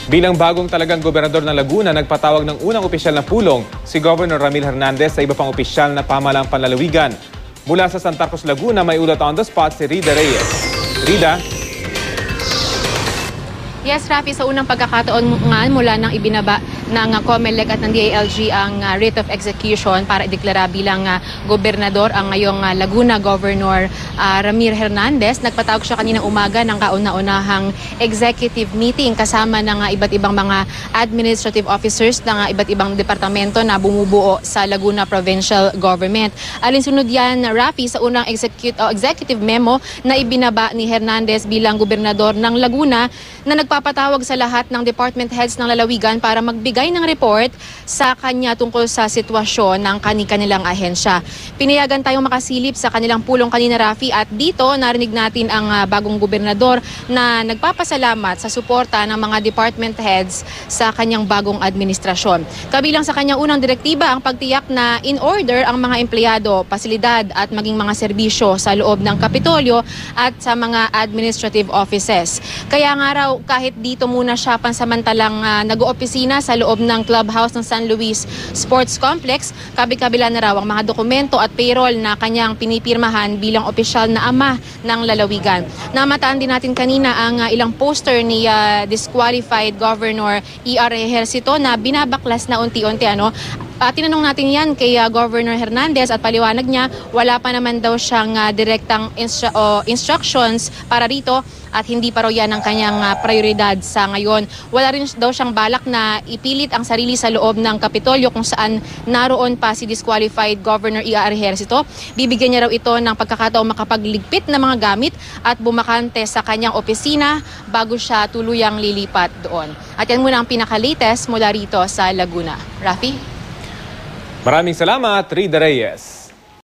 Bilang bagong talagang gobernador ng Laguna, nagpatawag ng unang opisyal na pulong si Governor Ramil Hernandez sa iba pang opisyal na pamahalang panlalawigan. Mula sa Santa Cruz, Laguna, may ulat on the spot si Rida Reyes. Rida? Yes, Rafi, sa unang pagkakataon nga mula nang ibinaba ng COMELEC at ng DILG ang writ of execution para ideklara bilang gobernador ang ngayong Laguna Governor Ramil Hernandez. Nagpatawag siya kaninang umaga ng kauna-unahang executive meeting kasama ng iba't ibang mga administrative officers ng iba't ibang departamento na bumubuo sa Laguna Provincial Government. Alinsunod yan, Rafi, sa unang executive memo na ibinaba ni Hernandez bilang gobernador ng Laguna na nagpapatawag sa lahat ng department heads ng lalawigan para magbigay ng report sa kanya tungkol sa sitwasyon ng kanilang ahensya. Pinayagan tayong makasilip sa kanilang pulong kanina, Rafi, at dito narinig natin ang bagong gobernador na nagpapasalamat sa suporta ng mga department heads sa kanyang bagong administrasyon. Kabilang sa kanyang unang direktiba ang pagtiyak na in order ang mga empleyado, pasilidad at maging mga serbisyo sa loob ng Kapitolyo at sa mga administrative offices. Kaya nga raw, kahit dito muna siya pansamantalang nag-oopisina sa loob ng clubhouse ng San Luis Sports Complex, kabi-kabila na raw ang mga dokumento at payroll na kanyang pinipirmahan bilang opisyal na ama ng lalawigan. Namataan din natin kanina ang ilang poster ni disqualified Governor E.R. Ejercito na binabaklas na unti-unti. Tinanong natin yan kay Governor Hernandez at paliwanag niya wala pa naman daw siyang direktang instructions para rito at hindi pa raw yan ang kanyang prioridad sa ngayon. Wala rin daw siyang balak na ipilit ang sarili sa loob ng Kapitolyo kung saan naroon pa si disqualified Governor E.R. Ejercito. Bibigyan niya raw ito ng pagkakataong makapagligpit ng mga gamit at bumakante sa kanyang opisina bago siya tuluyang lilipat doon. At yan muna ang pinaka-latest mula rito sa Laguna. Rafi? Maraming salamat, Rida Reyes.